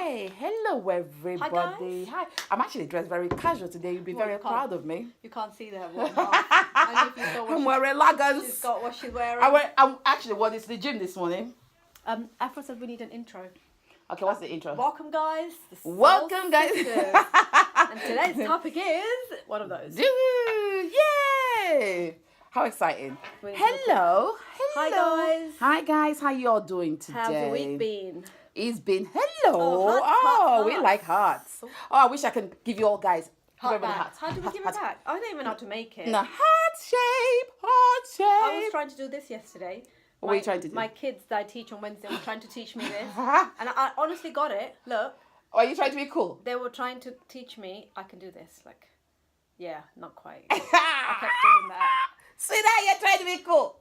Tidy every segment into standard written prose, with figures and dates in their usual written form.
Hi, hello everybody. Hi. I'm actually dressed very casual today. You'll be very proud of me. You can't see that one half. And if you saw what I'm wearing leggings. she's got what she's wearing. I'm actually what is the gym this morning. Afro said we need an intro. Okay, what's the intro? Welcome guys. Welcome guys. And today's topic is one of those. Yay! How exciting. Hello. Hi guys. Hi guys, how you all doing today? How's the week been? It's been hello. Hearts. We like hearts. Oh, I wish I could give you all guys Heart back. How do we give it back? I don't even know how to make it. No, heart shape. I was trying to do this yesterday. What were you trying to do? My kids that I teach on Wednesday were trying to teach me this. And I honestly got it. Look. Are you trying to be cool? They were trying to teach me I can do this. Like, yeah, not quite. I kept doing that. See that? You're trying to be cool.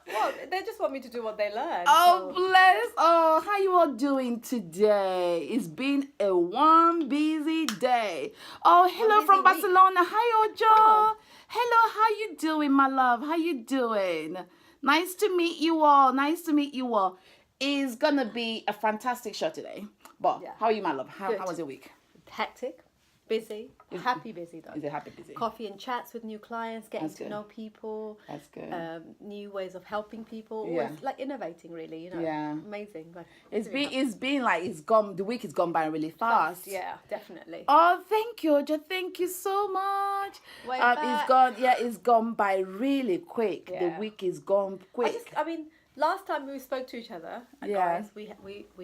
Well, they just want me to do what they learn. Oh, so. Bless. Oh, how you all doing today? It's been a warm, busy day. Oh, hello from Barcelona. Hi, Ojo. Oh. Hello, how you doing, my love? How you doing? Nice to meet you all. Nice to meet you all. It's going to be a fantastic show today. But how are you, my love? How was your week? Hectic. Busy. Happy busy, though. Is it happy busy? Coffee and chats with new clients, getting to know people. That's good. New ways of helping people. Yeah. Always, like innovating, really. You know. Yeah. Amazing. Like it's been like it's gone. The week has gone by really fast. Yeah, definitely. Oh, thank you, Oja. Thank you so much. It's gone by really quick. Yeah. The week is gone quick. I mean, last time we spoke to each other, guys, we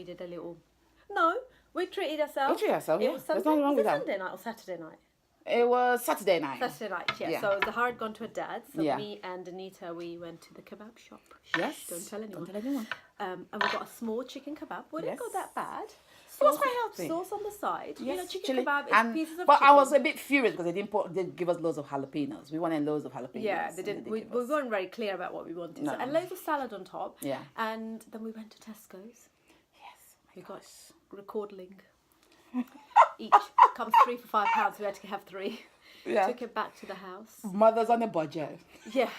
did a little. No. We treated ourselves. It was Sunday. There's nothing wrong with that. Sunday night or Saturday night? It was Saturday night. Saturday night, yeah. So Zahar had gone to her dad's. So me and Anita, we went to the kebab shop. Yes. Don't tell anyone. Don't tell anyone. And we got a small chicken kebab. We didn't go that bad. It was quite healthy. Sauce on the side. Yes, you know, chicken kebab is pieces of but chicken. I was a bit furious because they didn't give us loads of jalapenos. We wanted loads of jalapenos. Yeah, they didn't. We weren't very clear about what we wanted. No. So, and loads of salad on top. Yeah. And then we went to Tesco's. Yes. We got recordling. Each comes £3 for £5. We had to have 3. Yeah. Took it back to the house. Mother's on a budget. Yeah.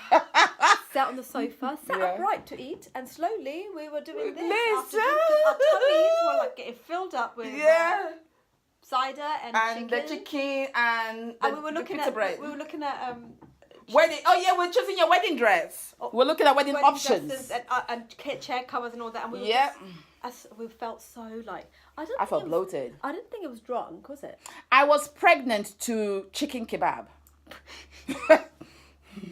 Sat on the sofa, sat upright to eat, and slowly we were doing this. After our tummies were like getting filled up with cider and the chicken and we were looking at bread. We were looking at wedding. Oh yeah, we're choosing your wedding dress. We're looking at wedding options and chair covers and all that. And we were we felt so like I felt bloated. I didn't think it was drunk, was it? I was pregnant to chicken kebab.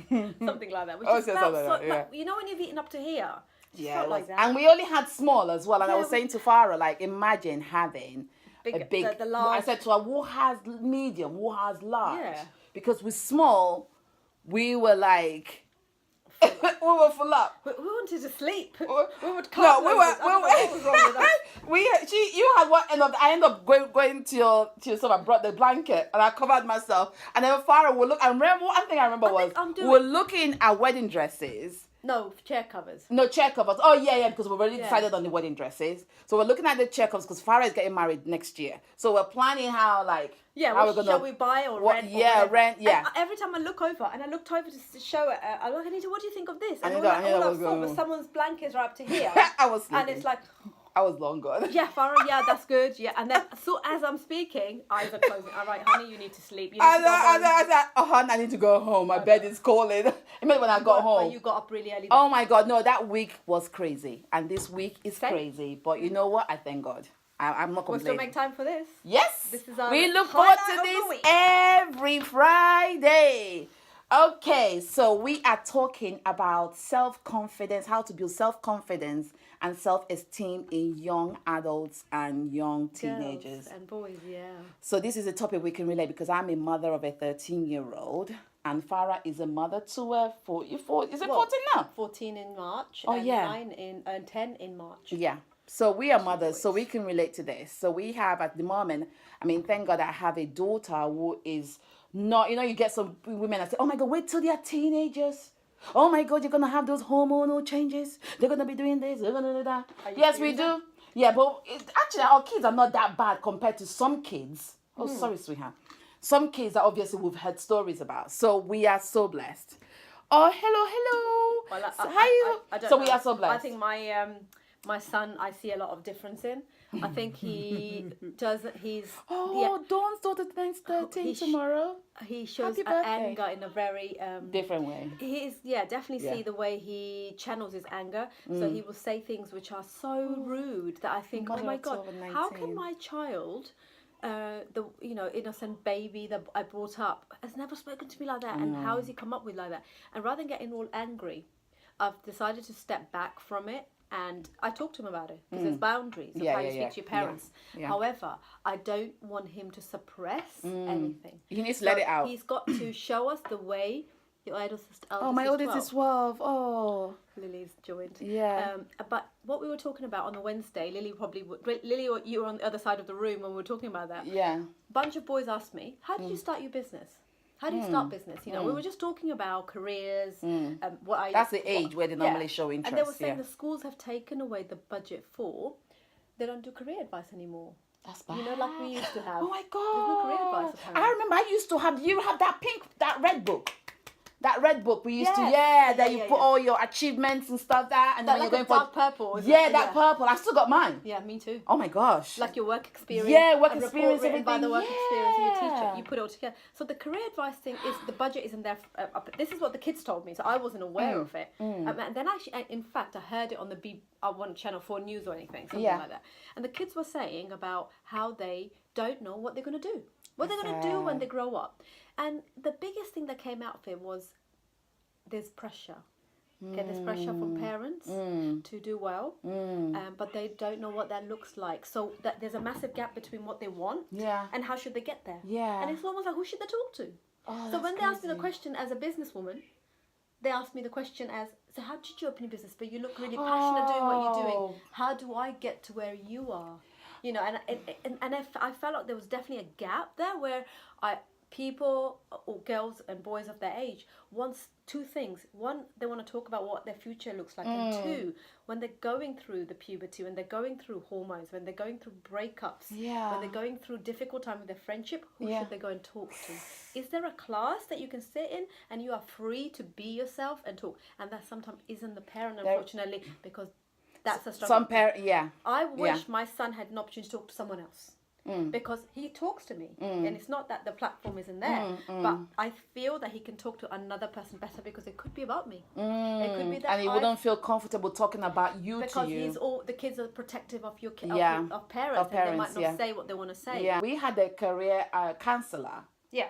Something like that. Like, you know when you've eaten up to here? Yeah, like that. And we only had small as well. And I was saying to Farah, like, imagine having a big. The large. I said to her, who has medium? Who has large? Yeah. Because with small, we were like. We were full up. We wanted to sleep. We would You had what end up. I ended up going to your so I brought the blanket and I covered myself. And then Farah would look. I remember one thing we were looking at wedding dresses. No, chair covers. No, chair covers. Oh, yeah, because we've already decided on the wedding dresses. So we're looking at the chair covers because Farah is getting married next year. So we're planning how, like, how we're going to... Shall we buy or rent? Rent. And every time I look over, and I looked over to show it, I'm like, Anita, what do you think of this? And all I saw was someone's blankets right up to here. I was sleeping. And it's like... I was long gone. Yeah, Farah, that's good. Yeah, and then as I'm speaking, eyes are closing. All right, honey, you need to sleep. I need to go home. My bed is calling. Even when I got home. But you got up really early. Oh my God, no, that week was crazy. And this week is crazy. But you know what? I thank God. I'm not complaining. We'll still make time for this. Yes. This is our we look forward to this every Friday. Okay, so we are talking about self-confidence, how to build self-confidence and self-esteem in young adults and young teenagers. Girls and boys, yeah. So this is a topic we can relate because I'm a mother of a 13-year-old and Farah is a mother to a 14 now? 14 in March. Oh, and yeah. 10 in March. Yeah. So we are mothers, so we can relate to this. So we have at the moment, I mean, thank God I have a daughter who is not, you get some women that say, oh my God, wait till they are teenagers. Oh my God, you're going to have those hormonal changes. They're going to be doing this. They're going to do that. Yes, we do. Yeah, but actually our kids are not that bad compared to some kids. Oh, sorry, sweetheart. Some kids that obviously we've heard stories about. So we are so blessed. Oh, hello. Well, So we are so blessed. I think my My son, I see a lot of difference in. I think he doesn't. Dawn's daughter turns 13 tomorrow. He shows Happy birthday. anger in a very different way. Definitely see the way he channels his anger. So he will say things which are so rude that I think, oh my God, how can my child, the innocent baby that I brought up, has never spoken to me like that, and how has he come up with like that? And rather than getting all angry, I've decided to step back from it. And I talk to him about it because there's boundaries of how you speak to your parents. Yeah. However, I don't want him to suppress anything. He needs to let it out. He's got to show us the way. Your eldest my oldest is 12. Oh, Lily's joined. Yeah. But what we were talking about on the Wednesday, Lily, you were on the other side of the room when we were talking about that. Yeah. A bunch of boys asked me, how did you start your business? How do you start business? We were just talking about careers. That's the age where they normally show interest. And they were saying the schools have taken away the budget for, they don't do career advice anymore. That's bad. Like we used to have. Oh my God. There's no career advice apparently. I remember I used to have, you have that red book. That red book we used to, you put all your achievements and stuff and then like you're going for purple. That purple. I still got mine. Yeah, me too. Oh my gosh. Like your work experience. Yeah, work experience. Written by the work experience of your teacher. You put it all together. So the career advice thing is the budget isn't there. This is what the kids told me, so I wasn't aware of it. And then actually, in fact, I heard it on one Channel 4 News or anything, something like that. And the kids were saying about how they don't know what they're going to do, what they're going to do when they grow up. And the biggest thing that came out of it was, there's pressure. Okay, there's pressure from parents to do well, but they don't know what that looks like. So there's a massive gap between what they want and how should they get there. Yeah. And it's almost like, who should they talk to? Oh, so when they asked me the question as a businesswoman, they asked me the question as, so how did you open your business? But you look really passionate doing what you're doing. How do I get to where you are? And I felt like there was definitely a gap there where people or girls and boys of their age wants two things. One, they want to talk about what their future looks like. And two, when they're going through the puberty, when they're going through hormones, when they're going through breakups, when they're going through difficult time with their friendship, who should they go and talk to? Is there a class that you can sit in and you are free to be yourself and talk? And that sometimes isn't the parent, unfortunately, because that's a struggle. Some parent, I wish my son had an opportunity to talk to someone else. Because he talks to me, and it's not that the platform isn't there, but I feel that he can talk to another person better because it could be about me. It could be that, and he wouldn't feel comfortable talking about you because to you. the kids are protective of your of parents, and they might not say what they want to say. Yeah, we had a career counselor. Yeah.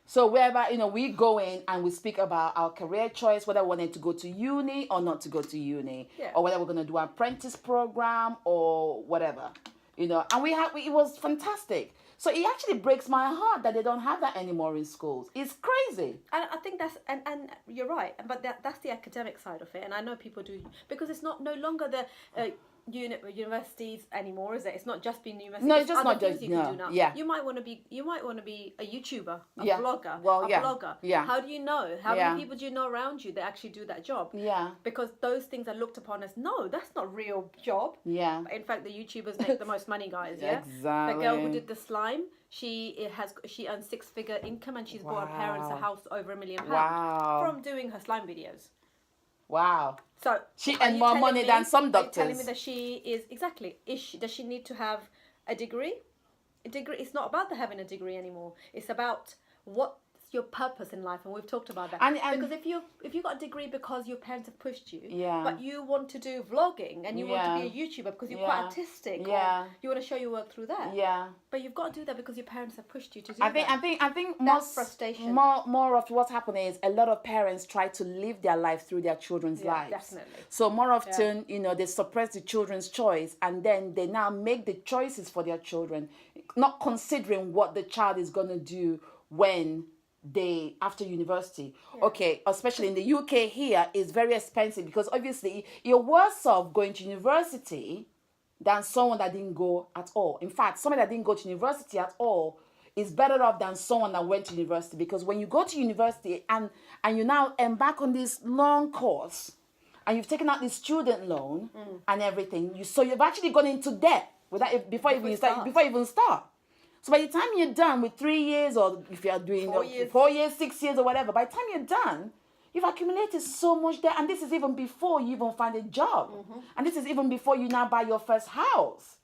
So wherever we go in and we speak about our career choice, whether we wanted to go to uni or not to go to uni, or whether we're going to do an apprentice program or whatever. And it was fantastic. So it actually breaks my heart that they don't have that anymore in schools. It's crazy. And I think that's, and you're right, but that's the academic side of it. And I know people do, because it's no longer the universities anymore, is it? It's not just being universities. No, it's just not just, you can do now. Yeah. You might want to be a YouTuber, a blogger, blogger. Yeah. How do you know? How many people do you know around you that actually do that job? Yeah. Because those things are looked upon as, no, that's not real job. Yeah. In fact, the YouTubers make the most money, guys. Yeah. Exactly. The girl who did the slime, she earns 6-figure income, and she's bought her parents a house over £1 million from doing her slime videos. Wow. So she earned more money than some doctors. Are you telling me that she is does she need to have a degree? It's not about having a degree anymore. It's about what's your purpose in life, and we've talked about that. And because if you got a degree because your parents have pushed you, but you want to do vlogging and you want to be a YouTuber because you're quite artistic, or you want to show your work through that. Yeah. But you've got to do that because your parents have pushed you to do that. I think that's frustration. More of what's happening is a lot of parents try to live their life through their children's lives. Definitely. So more often, they suppress the children's choice, and then they now make the choices for their children, not considering what the child is going to do when after university. Okay, especially in the UK here, it's very expensive because obviously you're worse off going to university than someone that didn't go at all. In fact, someone that didn't go to university at all is better off than someone that went to university, because when you go to university and you now embark on this long course and you've taken out this student loan and everything, so you've actually gone into debt before you even start. So by the time you're done with 3 years, or if you're doing 4 years, 6 years or whatever, by the time you're done, you've accumulated so much debt, and this is even before you even find a job, and this is even before you now buy your first house.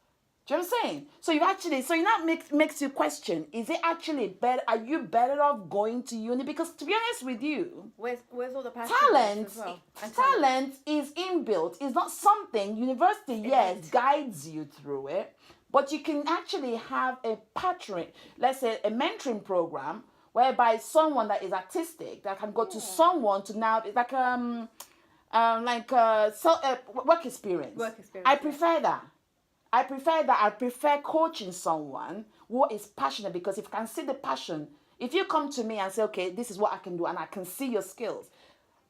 Do you know what I'm saying? So you actually, so it now makes you question: is it actually better? Are you better off going to uni? Because to be honest with you, Where's all the passion talent, as well? And talent is inbuilt. It's not something university, yes, guides you through it, but you can actually have a pattern, let's say a mentoring program, whereby someone that is artistic that can go to someone to now, it's like work experience. Work experience, I yeah. prefer that. I prefer that. I prefer coaching someone who is passionate, because if I can see the passion, if you come to me and say, okay, this is what I can do, and I can see your skills,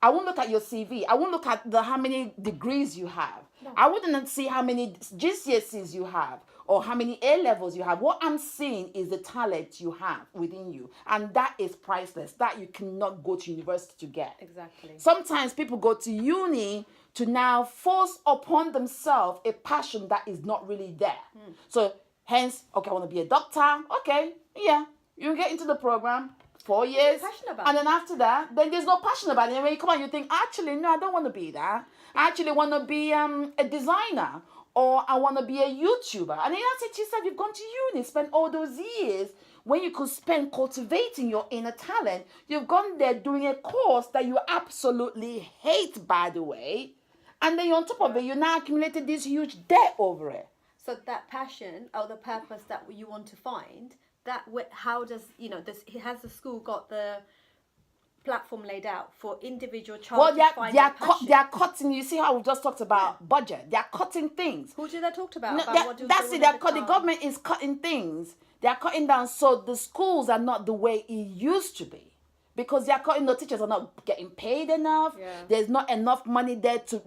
I won't look at your CV. I won't look at how many degrees you have. No. I wouldn't see how many GCSEs you have or how many A levels you have. What I'm seeing is the talent you have within you, and that is priceless. That you cannot go to university to get. Exactly. Sometimes people go to uni to now force upon themselves a passion that is not really there. So hence, okay, I want to be a doctor. Okay, yeah, you get into the program. 4 years, and then after that, then there's no passion about it. And when you come out, you think, actually, no, I don't want to be that. I actually want to be a designer, or I want to be a YouTuber. And then you say to yourself, you've gone to uni, spent all those years when you could spend cultivating your inner talent. You've gone there doing a course that you absolutely hate, by the way. And then on top of it, you now accumulated this huge debt over it. So that passion or the purpose that you want to find, how does, has the school got the platform laid out for individual child to find their passion? They are cutting. You see how we just talked about budget. They are cutting things. Who did they talk about? That's it. The government is cutting things. They are cutting down, so the schools are not the way it used to be. Because they are cutting, the teachers are not getting paid enough. Yeah. There's not enough money there to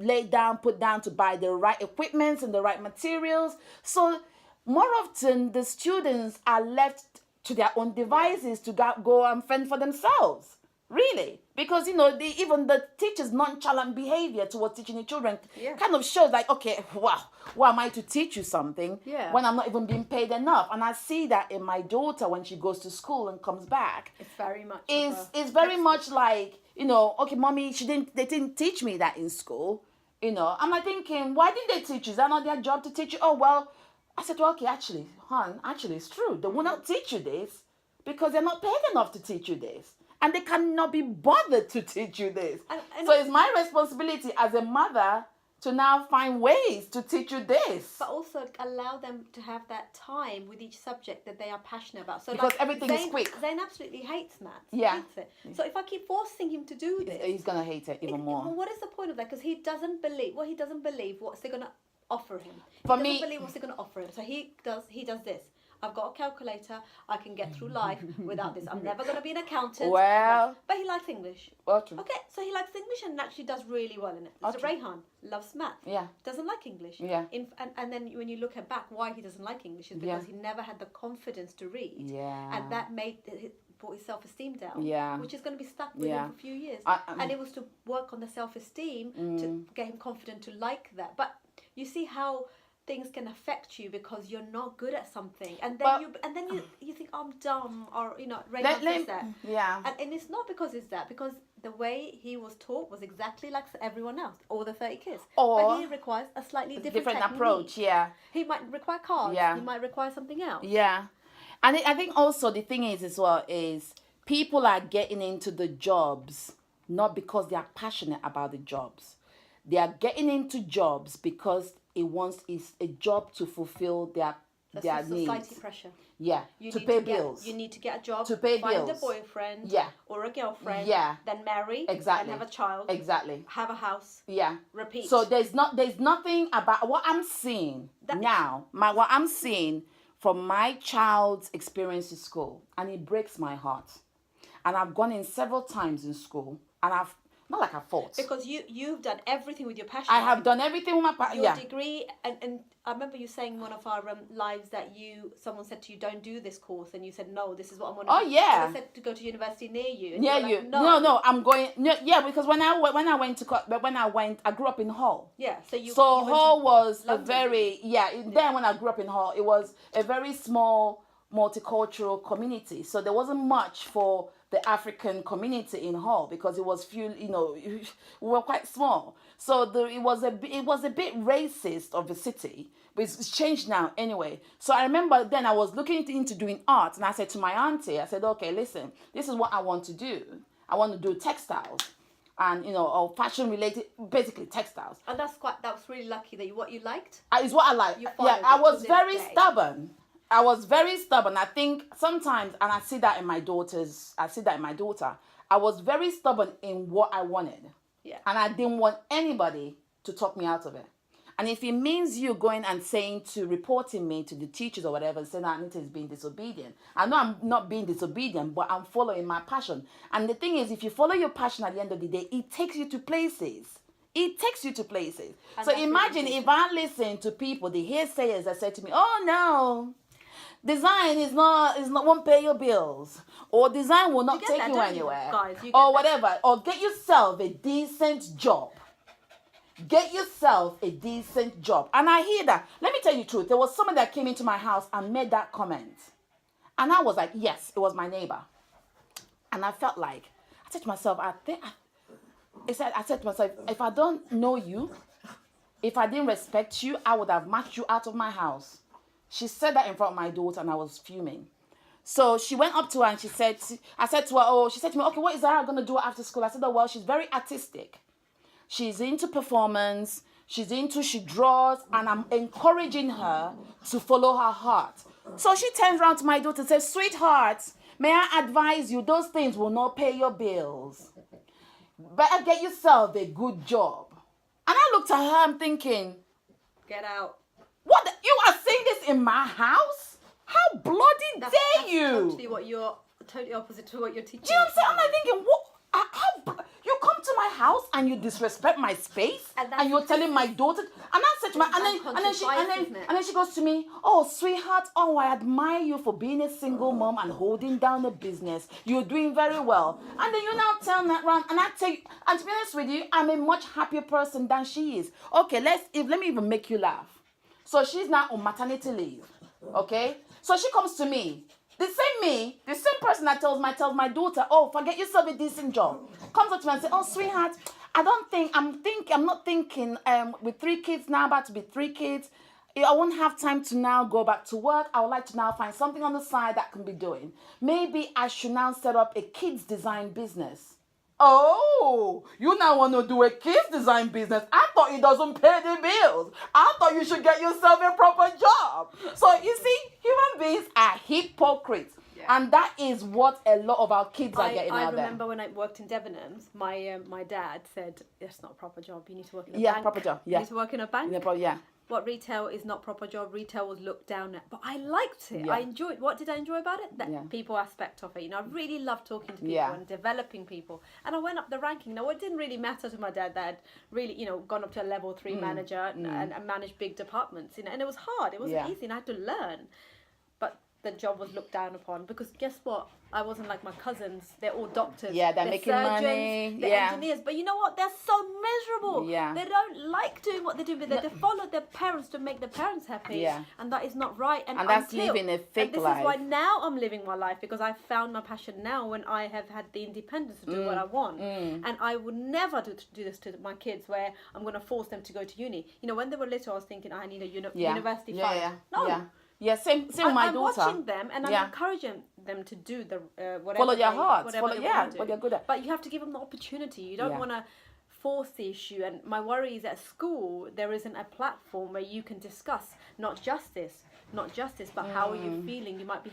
put down to buy the right equipment and the right materials. So more often, the students are left to their own devices to go and fend for themselves. Really. Because, even the teachers' nonchalant behavior towards teaching the children kind of shows like, okay, wow, why am I to teach you something when I'm not even being paid enough? And I see that in my daughter when she goes to school and comes back. It's very much. It's very much like, okay, mommy, they didn't teach me that in school. I'm like thinking, why didn't they teach you? Is that not their job to teach you? Oh, well, I said, well, okay, actually, it's true. They will not teach you this because they're not paid enough to teach you this. And they cannot be bothered to teach you this. So it's my responsibility as a mother to now find ways to teach you this. But also allow them to have that time with each subject that they are passionate about. So because everything is quick. Zane absolutely hates maths. Yeah. Hates it. So if I keep forcing him to do this, he's going to hate it even more. Well, what is the point of that? Because he doesn't believe what's they going to offer him. He doesn't believe what's they're going to offer him. So he does this. I've got a calculator. I can get through life without this. I'm never going to be an accountant. Well, but he likes English. Well, true. Okay, so he likes English and actually does really well in it. So Rayhan loves math. Yeah. Doesn't like English. Yeah. And then when you look back, why he doesn't like English is because he never had the confidence to read. Yeah. And that brought his self-esteem down. Yeah. Which is going to be stuck with him for a few years. And it was to work on the self-esteem to get him confident to like that. But you see how things can affect you because you're not good at something, and then you think, oh, I'm dumb, or Raymond says that. Yeah. And it's not because it's that, because the way he was taught was exactly like everyone else, all the 30 kids. But he requires a slightly different approach. Yeah. He might require cards. Yeah. He might require something else. Yeah. And I think also the thing is as well is people are getting into the jobs not because they are passionate about the jobs. They are getting into jobs because it's a job to fulfill their needs. Society pressure. Yeah, to pay bills. You need to get a job, to pay find bills. a boyfriend, or a girlfriend, then marry, exactly, and have a child, exactly, have a house, repeat. So there's nothing about what I'm seeing what I'm seeing from my child's experience in school, and it breaks my heart. And I've gone in several times in school, and I've not like I fought. Because you've done everything with your passion. I have done everything with my passion. Your degree, and I remember you saying in one of our lives that someone said to you, don't do this course, and you said, no, this is what I'm going to do. Oh, yeah. And they said to go to university near you. Near you. Like, no, I'm going, because when I went, I grew up in Hull. Yeah, so Hull was London. Then when I grew up in Hull, it was a very small multicultural community. So there wasn't much for the African community in Hull because it was few, we were quite small. So it was a bit racist of the city, but it's changed now anyway. So I remember then I was looking into doing art, and I said to my auntie, I said, okay, listen, this is what I want to do. I want to do textiles and or fashion related, basically textiles. And that was really lucky that what you liked. Is what I like. You Yeah, followed I it was to very this day. stubborn. I was very stubborn. I think sometimes, and I see that in my daughters. I see that in my daughter. I was very stubborn in what I wanted. Yeah. And I didn't want anybody to talk me out of it. And if it means you going and reporting me to the teachers or whatever, and saying that Anita is being disobedient. I know I'm not being disobedient, but I'm following my passion. And the thing is, if you follow your passion at the end of the day, it takes you to places. It takes you to places. And so that's imagine really if I listen to people, the naysayers that say to me, oh no, design is not won't pay your bills, or design will not get take that, you don't you, anywhere, guys? You get or that. whatever, or get yourself a decent job. Get yourself a decent job. And I hear that. Let me tell you the truth. There was someone that came into my house and made that comment. And I was like, yes, it was my neighbor. And I felt like, I said to myself, I said to myself, if I don't know you, if I didn't respect you, I would have marched you out of my house. She said that in front of my daughter, and I was fuming. So she went up to her and she said to me, okay, what is Zara going to do after school? I said, oh, well, she's very artistic. She's into performance. She draws, and I'm encouraging her to follow her heart. So she turns around to my daughter and says, sweetheart, may I advise you, those things will not pay your bills. Better get yourself a good job. And I looked at her, I'm thinking, Get out. You are saying this in my house? How bloody dare you? Totally opposite to what you're teaching. Do you know what I'm saying? I'm like thinking, what? You come to my house and you disrespect my space, and you're telling my daughter. And I said to my, and then she goes to me, oh sweetheart, oh I admire you for being a single mom and holding down a business. You're doing very well. And then you now turn that round, and I tell you, and to be honest with you, I'm a much happier person than she is. Okay, let me even make you laugh. So she's now on maternity leave. Okay, so she comes to me. The same person that tells my daughter, oh, forget yourself a decent job, comes up to me and says, oh, sweetheart, I'm not thinking, with 3 kids now, about to be 3 kids, I won't have time to now go back to work. I would like to now find something on the side that can be doing. Maybe I should now set up a kids design business. Oh, you now want to do a kids design business? I thought it doesn't pay the bills. I thought you should get yourself a proper job. So you see, human beings are hypocrites. Yeah. And that is what a lot of our kids are getting out there. I remember when I worked in Debenhams, my dad said, it's not a proper job. You need to work in a bank. Yeah, proper job. Yeah. You need to work in a bank. Yeah. What retail is not proper job. Retail was looked down at, but I liked it. Yeah. I enjoyed. What did I enjoy about it? That people aspect of it. I really loved talking to people and developing people. And I went up the ranking. Now, it didn't really matter to my dad that I'd really, gone up to a level 3 manager and managed big departments. And it was hard. It wasn't easy, and I had to learn. But the job was looked down upon because guess what? I wasn't like my cousins. They're all doctors. Yeah, they're making surgeons, money. They're engineers. But you know what? They're so miserable. Yeah. They don't like doing what they do, but they follow their parents to make their parents happy. Yeah. And that is not right. And that's living a fake life. This is why now I'm living my life, because I found my passion now when I have had the independence to do what I want. And I would never do this to my kids where I'm going to force them to go to uni. When they were little, I was thinking, I need a university fund. No. Yeah. Yeah, same with my daughter. I'm watching them and I'm encouraging them to do the whatever. Follow your heart. What they're good at. But you have to give them the opportunity. You don't want to force the issue. And my worry is at school there isn't a platform where you can discuss not justice, but how are you feeling? You might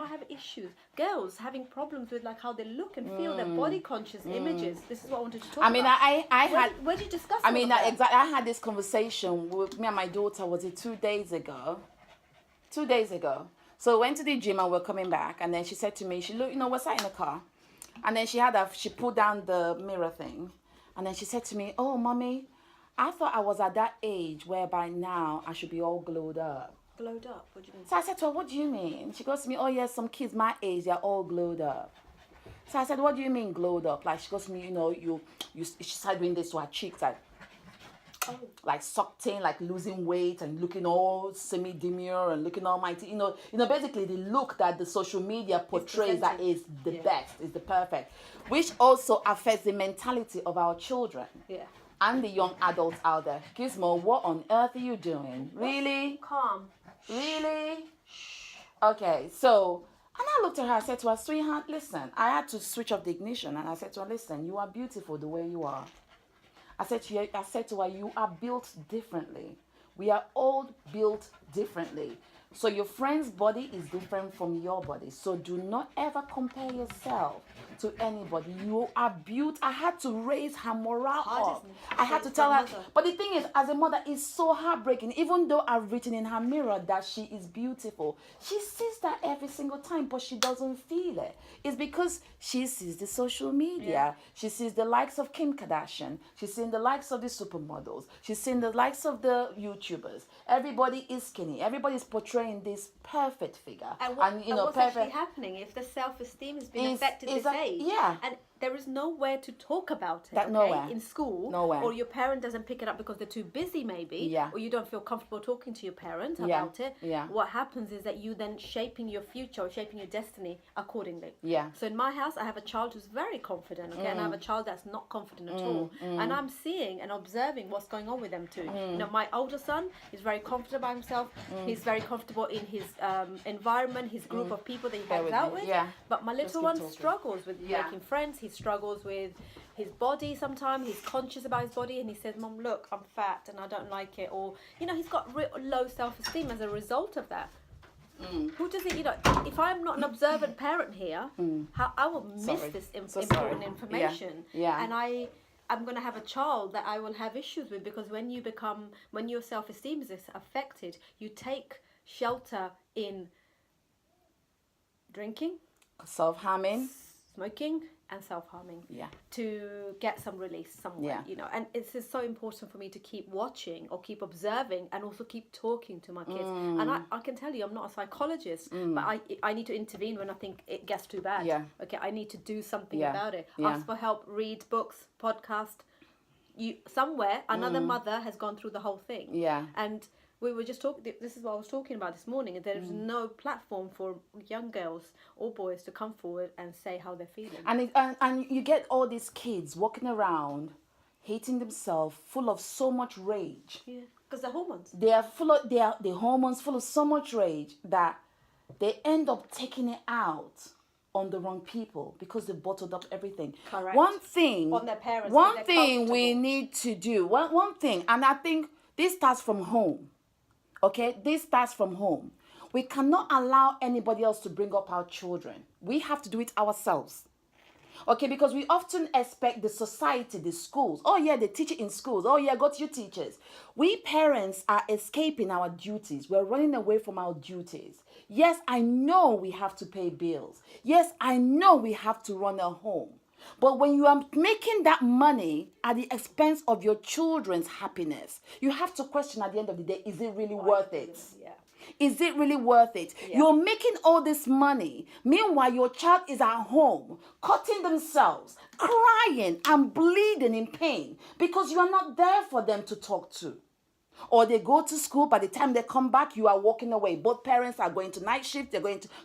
have issues. Girls having problems with like how they look and feel, their body conscious images. This is what I wanted to talk about. Where did you discuss? Exactly. I had this conversation with me and my daughter. Was it 2 days ago? 2 days ago. So we went to the gym and we're coming back, and then she said to me, we're sat in the car, and then she pulled down the mirror thing, and then she said to me, oh, mommy, I thought I was at that age where by now I should be all glowed up. Glowed up? What do you mean? So I said to her, what do you mean? She goes to me, oh yes, some kids my age, they're all glowed up. So I said, what do you mean glowed up? Like she goes to me, she started doing this to her cheeks, like, like sucked in, like losing weight and looking all semi-demure and looking almighty. Basically the look that the social media portrays that is the best, is the perfect, which also affects the mentality of our children. Yeah. And the young adults out there. Gizmo, what on earth are you doing? Really? Calm. Really? Okay, so, and I looked at her, I said to her, sweetheart, listen, I had to switch off the ignition, and I said to her, listen, you are beautiful the way you are. I said to her, you are built differently. We are all built differently. So your friend's body is different from your body. So do not ever compare yourself to anybody. You are built. I had to raise her morale up. I had to tell her. But the thing is, as a mother, it's so heartbreaking. Even though I've written in her mirror that she is beautiful, she sees that every single time, but she doesn't feel it. It's because she sees the social media. Yeah. She sees the likes of Kim Kardashian. She's seen the likes of the supermodels. She's seen the likes of the YouTubers. Everybody is skinny. Everybody's portraying this perfect figure. And what's actually happening if the self-esteem has been affected this age? Yeah. And there is nowhere to talk about it. That nowhere. In school. Nowhere. Or your parent doesn't pick it up because they're too busy maybe. Yeah. Or you don't feel comfortable talking to your parent about it. Yeah. What happens is that you then shaping your future or shaping your destiny accordingly. Yeah. So in my house I have a child who's very confident, okay? And I have a child that's not confident at all. And I'm seeing and observing what's going on with them too. My older son is very confident about himself. He's very comfortable in his environment, his group of people that he hangs out with. Yeah. But my little one struggles with making friends. He struggles with his body sometimes. He's conscious about his body and he says, Mom, look, I'm fat and I don't like it. Or, he's got low self-esteem as a result of that. Who does it, if I'm not an observant parent here, how I will miss this important information. Yeah. And I'm going to have a child that I will have issues with, because when your self-esteem is affected, you take shelter in drinking, self-harming, smoking, and self-harming. Yeah. To get some release somewhere. Yeah. And it's just so important for me to keep watching or keep observing and also keep talking to my kids. And I can tell you, I'm not a psychologist, but I need to intervene when I think it gets too bad. Yeah. Okay, I need to do something about it. Yeah. Ask for help, read books, podcast. Somewhere another mother has gone through the whole thing. Yeah. And we were just talking, this is what I was talking about this morning, there is no platform for young girls or boys to come forward and say how they're feeling. And you get all these kids walking around, hating themselves, full of so much rage. Yeah, because the hormones. They are the hormones full of so much rage that they end up taking it out on the wrong people because they bottled up everything. Correct. One thing, on their parents. one thing we need to do, one thing, and I think this starts from home. Okay, this starts from home. We cannot allow anybody else to bring up our children. We have to do it ourselves. Okay, because we often expect the society, the schools. Oh yeah, they teach it in schools. Oh yeah, go to your teachers. We parents are escaping our duties. We're running away from our duties. Yes, I know we have to pay bills. Yes, I know we have to run a home. But when you are making that money at the expense of your children's happiness, you have to question at the end of the day, is it really worth it? Yeah. Is it really worth it? Yeah. You're making all this money. Meanwhile, your child is at home, cutting themselves, crying and bleeding in pain because you are not there for them to talk to. Or they go to school, by the time they come back, you are walking away. Both parents are going to night shift,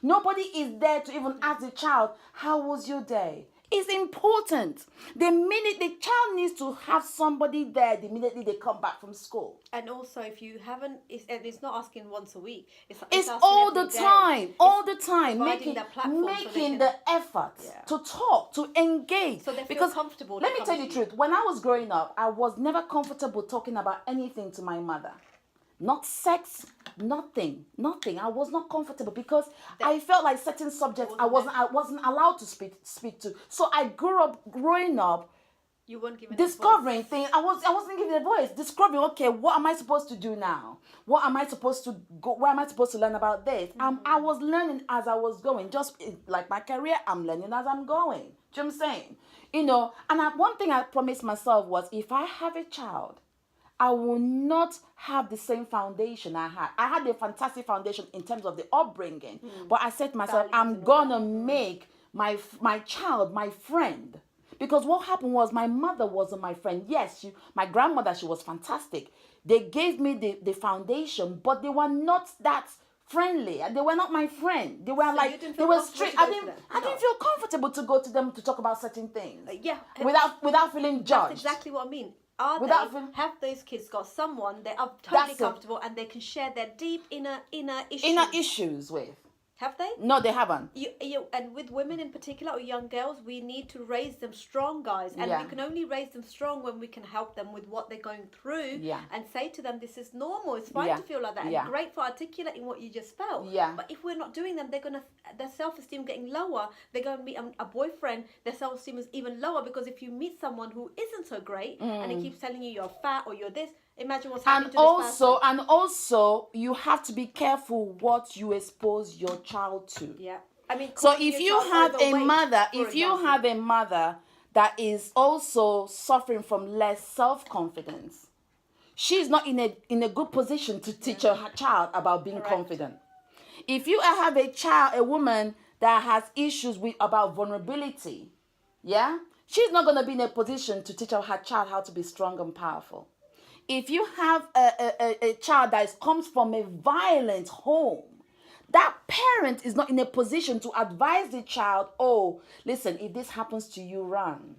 nobody is there to even ask the child, how was your day? It's important. The minute the child needs to have somebody there, the minute they come back from school. And also, if you haven't, it's not asking once a week. It's all the time, all the time, making the the effort to talk, to engage. So they feel comfortable. Let me tell you the truth. When I was growing up, I was never comfortable talking about anything to my mother. Not sex, nothing. I was not comfortable because I felt like certain subjects I wasn't allowed to speak to. So I growing up. You weren't given discovering things. I wasn't given a voice. Discovering, okay, what am I supposed to do now? What am I supposed to go? Where am I supposed to learn about this? I was learning as I was going. Just like my career, I'm learning as I'm going. Do you know what I'm saying? And one thing I promised myself was, if I have a child, I will not have the same foundation I had. I had a fantastic foundation in terms of the upbringing. But I said to myself, I'm going to make my child my friend. Because what happened was my mother wasn't my friend. Yes, my grandmother, she was fantastic. They gave me the foundation, but they were not that friendly. They were not my friend. They were So you like, didn't they feel were comfortable strict. to go to them? I didn't No. feel comfortable to go to them to talk about certain things. Yeah. Without feeling judged. That's exactly what I mean. Have those kids got someone they are totally comfortable and they can share their deep inner issues with? Have they? No, they haven't. And with women in particular or young girls, we need to raise them strong, guys. And Yeah. we can only raise them strong when we can help them with what they're going through. Yeah. And say to them, this is normal. It's fine Yeah. to feel like that. Yeah. And great for articulating what you just felt. Yeah. But if we're not doing them, their self-esteem getting lower. They're going to meet a boyfriend. Their self-esteem is even lower because if you meet someone who isn't so great and he keeps telling you you're fat or you're this, imagine what's happening to this person. And also, you have to be careful what you expose your child to. Yeah. I mean, So if you have a mother, that is also suffering from less self-confidence, she's not in a good position to teach her child about being confident. If you have a woman that has issues about vulnerability, yeah, she's not going to be in a position to teach her child how to be strong and powerful. If you have a child that comes from a violent home, that parent is not in a position to advise the child, oh, listen, if this happens to you, run.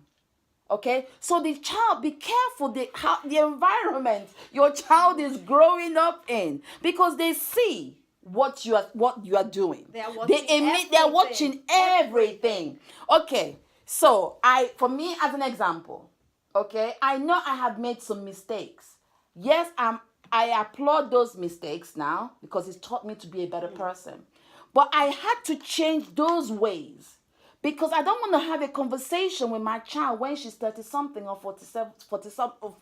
Okay? So the child, be careful the environment your child is growing up in, because they see what you are doing. They are watching everything. Okay. So for me as an example, okay, I know I have made some mistakes. Yes, I applaud those mistakes now because it's taught me to be a better person. But I had to change those ways because I don't want to have a conversation with my child when she's 30-something or 47,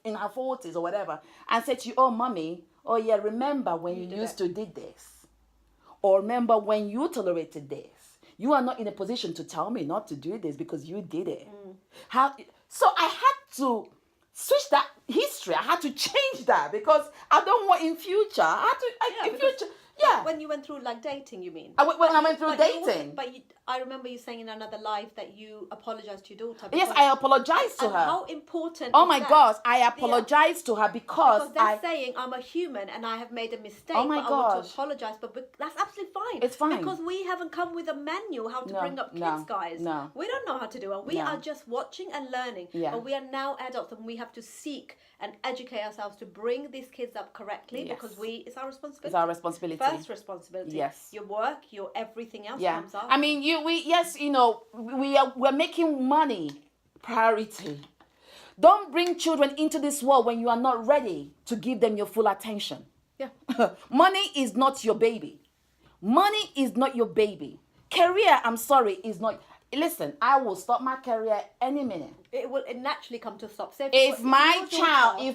in her 40s or whatever, and say to you, oh, mommy, oh, yeah, remember when you used to did this? Or remember when you tolerated this? You are not in a position to tell me not to do this because you did it. So I had to switch that history. I had to change that because I don't want in future. When you went through like dating, you mean? When I went through dating. I remember you saying in another live that you apologized to your daughter. Yes, I apologized to her. How important? Oh my gosh, I apologized to her because they're saying I'm a human and I have made a mistake. Oh my but I want gosh. to apologize, but that's absolutely fine. It's fine because we haven't come with a manual how to bring up kids, guys. No. We don't know how to do it. We are just watching and learning. Yeah. But we are now adults and we have to seek and educate ourselves to bring these kids up correctly because it's our responsibility. It's our responsibility. First responsibility. Yes. Your work, your everything else Yeah. comes up. I mean, we're making money priority. Don't bring children into this world when you are not ready to give them your full attention. Yeah. Money is not your baby. Money is not your baby. Career, I'm sorry, is not. Listen, I will stop my career any minute. It will naturally come to a stop. So if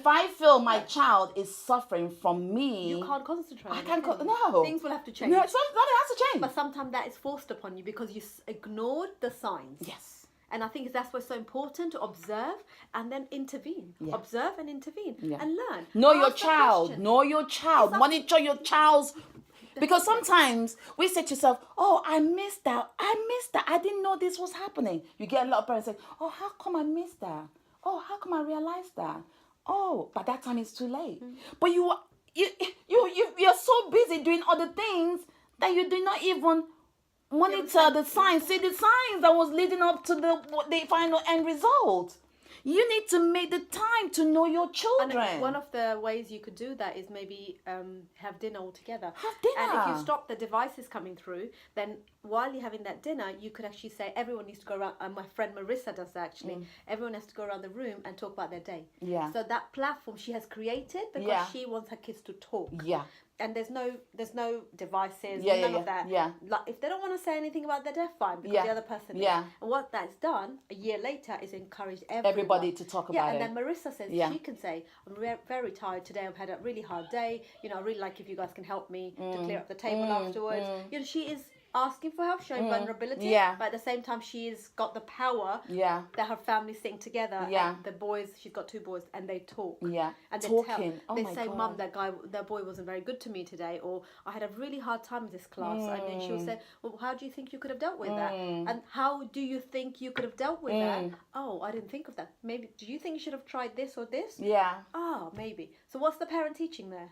I feel my child is suffering from me, you can't concentrate. I can't. No. Things will have to change. No, something has to change. But sometimes that is forced upon you because you ignored the signs. Yes. And I think that's what's so important, to observe and then intervene. Yeah. Observe and intervene and learn. Know your child. Know your child. Monitor your child's. Because sometimes we say to yourself, oh, I missed that. I didn't know this was happening. You get a lot of parents saying, oh, how come I missed that? Oh, how come I realized that? Oh, by that time it's too late. But you're so busy doing other things that you do not even monitor the signs. See the signs that was leading up to the final end result. You need to make the time to know your children. And one of the ways you could do that is maybe have dinner all together. Have dinner. And if you stop the devices coming through, then while you're having that dinner, you could actually say everyone needs to go around. My friend Marissa does that actually. Everyone has to go around the room and talk about their day. Yeah. So that platform she has created because she wants her kids to talk. Yeah. And there's no devices, none of that. Yeah. Like if they don't want to say anything about their death, fine, because the other person is. Yeah. And what that's done a year later is encouraged everybody to talk about it. And then Marissa says she can say, I'm very tired today. I've had a really hard day. I really like if you guys can help me to clear up the table afterwards. She is asking for help, showing vulnerability. Yeah. But at the same time, she's got the power Yeah. that her family's sitting together. Yeah. And the boys, she's got 2 boys, and they talk. Yeah. And Talking. Oh they my say, God. Mum, that boy wasn't very good to me today, or I had a really hard time with this class. And then she'll say, well, how do you think you could have dealt with that? And how do you think you could have dealt with that? Oh, I didn't think of that. Maybe, do you think you should have tried this or this? Yeah. Oh, maybe. So what's the parent teaching there?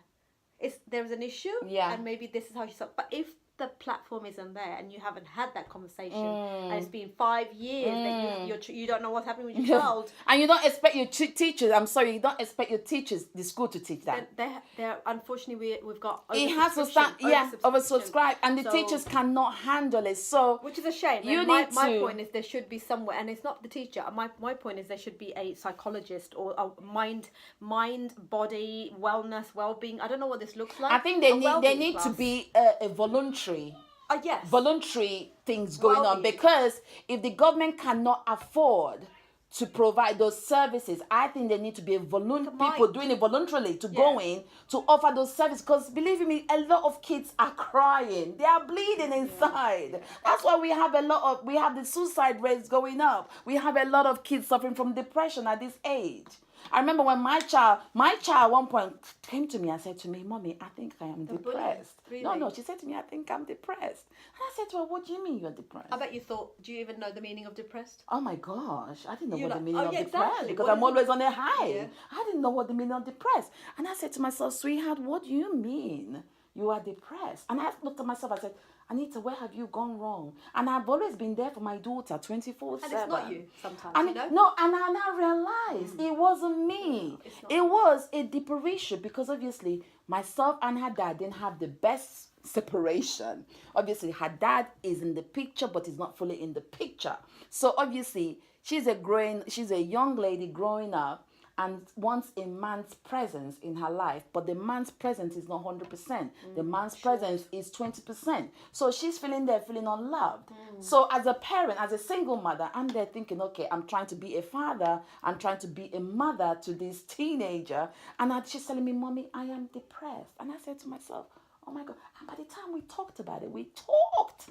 There's an issue, Yeah. and maybe this is how you solve. But if the platform isn't there and you haven't had that conversation, and it's been 5 years that you don't know what's happening with your child, And you don't expect your teachers. I'm sorry, you don't expect your teachers, the school, to teach that. they're unfortunately we've got It has to start, oversubscribe, and the teachers cannot handle it. So, which is a shame. You And my need to- point is there should be somewhere, and it's not the teacher. My point is there should be a psychologist or a mind, body, wellness, well-being. I don't know what this looks like. I think they A need well-being to class. be a voluntary. Yes. Voluntary things going on, Well-being. because if the government cannot afford to provide those services, I think there need to be people doing it voluntarily to go in to offer those services. Because believe me, a lot of kids are crying, they are bleeding inside. That's why we have the suicide rates going up. We have a lot of kids suffering from depression at this age. I remember when my child at one point came to me and said to me, Mommy, I think I am depressed. Really? No, she said to me, I think I'm depressed. And I said to her, what do you mean you're depressed? I bet you thought, do you even know the meaning of depressed? Oh my gosh, I didn't know You're what the like, meaning oh, of yeah, depressed, exactly. because What I'm is it? always on a high. Yeah. I didn't know what the meaning of depressed. And I said to myself, sweetheart, what do you mean you are depressed? And I looked at myself, I said, Anita, where have you gone wrong? And I've always been there for my daughter 24/7. And it's not you sometimes, And you know? No, and I realized it wasn't me. it's not It was a deeper issue, because obviously myself and her dad didn't have the best separation. Obviously her dad is in the picture, but he's not fully in the picture. So obviously she's a young lady growing up and wants a man's presence in her life, but the man's presence is not 100%. The man's presence is 20%. So she's feeling unloved. So as a parent, as a single mother, I'm there thinking, okay, I'm trying to be a father, I'm trying to be a mother to this teenager, and she's telling me, Mommy, I am depressed. And I said to myself, oh my God. And by the time we talked about it, we talked.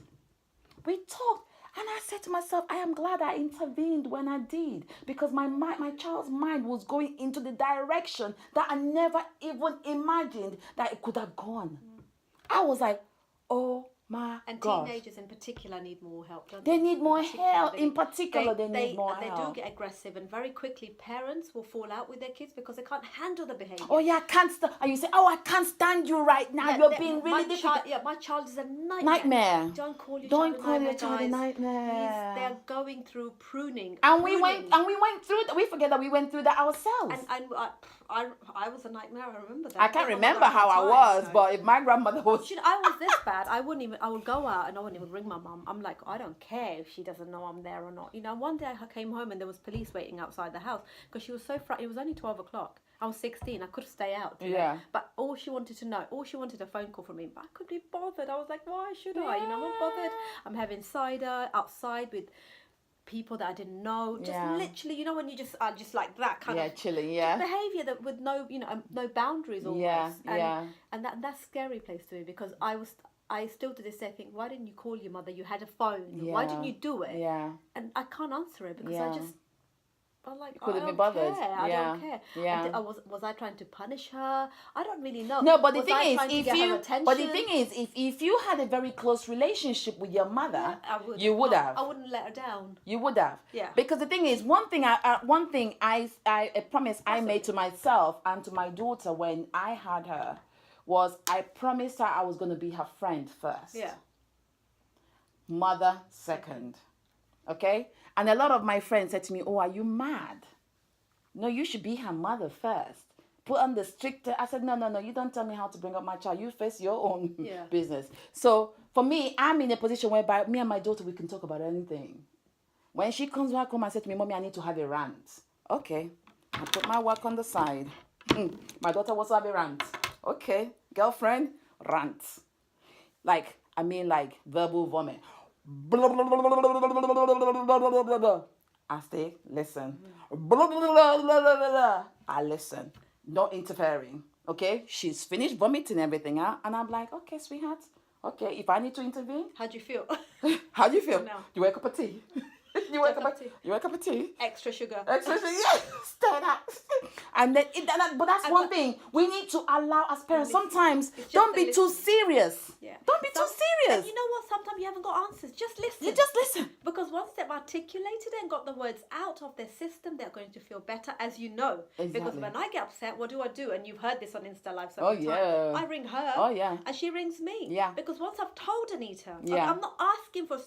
And I said to myself, I am glad I intervened when I did, because my child's mind was going into the direction that I never even imagined that it could have gone. I was like, oh my And gosh. teenagers in particular need more help, don't They they? need more help. In particular, they need more and help. they do get aggressive, and very quickly parents will fall out with their kids because they can't handle the behaviour. Oh yeah, I can't stand. And you say, oh, I can't stand you right now. You're being really difficult. My child is a nightmare. Nightmare. Don't call your Don't child call a your nightmare, child a guys. nightmare. They're going through pruning. And we went through that. We forget that we went through that ourselves. And I was a nightmare. I remember that. I can't My remember mother how I at the was, time, but if my grandmother was, I was this bad. I would go out and I wouldn't even ring my mum. I'm like, I don't care if she doesn't know I'm there or not. You know, one day I came home and there was police waiting outside the house because she was so frightened. It was only 12 o'clock. I was 16. I could stay out. You know? Yeah. But all she wanted a phone call from me. But I couldn't be bothered. I was like, why should I? You know, I'm not bothered. I'm having cider outside with people that I didn't know. Just literally, you know, when you just are just like that kind of chilling, behaviour that with no boundaries almost. And that's a scary place to be, because I still to this day think, why didn't you call your mother? You had a phone. Why didn't you do it? Yeah. And I can't answer it because I'm like, couldn't I be don't bothered. care. I don't care. Yeah. Was I trying to punish her? I don't really know. No, but the Was thing I is, trying to get her attention? if you had a very close relationship with your mother, I would. you would have. I wouldn't let her down. You would have. Yeah. Because the thing is, one thing I a promise I made to myself and to my daughter when I had her was I promised her I was going to be her friend first. Yeah. Mother second. Okay? And a lot of my friends said to me, oh, are you mad? No, you should be her mother first. Put on the stricter. I said, no, you don't tell me how to bring up my child. You face your own business. So for me, I'm in a position whereby me and my daughter, we can talk about anything. When she comes back home and says to me, Mommy, I need to have a rant. Okay. I put my work on the side. My daughter wants to have a rant. Okay. Girlfriend, rant. Like verbal vomit. I stay, listen. I listen. No interfering. Okay? She's finished vomiting everything out. And I'm like, okay, sweetheart. Okay, if I need to intervene, How do you feel? how do you feel? No. You want a cup of tea? You want a Cup cup of tea. of you want a cup of tea? Extra sugar. Especially, yeah, stand up. And then, but that's one thing we need to allow as parents. Sometimes It's just don't the be too listening. serious. Yeah. Don't be too And serious. you know what? Sometimes you haven't got answers. Just listen. You just listen. Because once they've articulated it and got the words out of their system, they're going to feel better, as you know. Because Exactly. when I get upset, what do? And you've heard this on Insta Live so Oh, many yeah. times. I ring her. Oh, yeah. And she rings me. Yeah. Because once I've told Anita, Yeah. I'm not asking for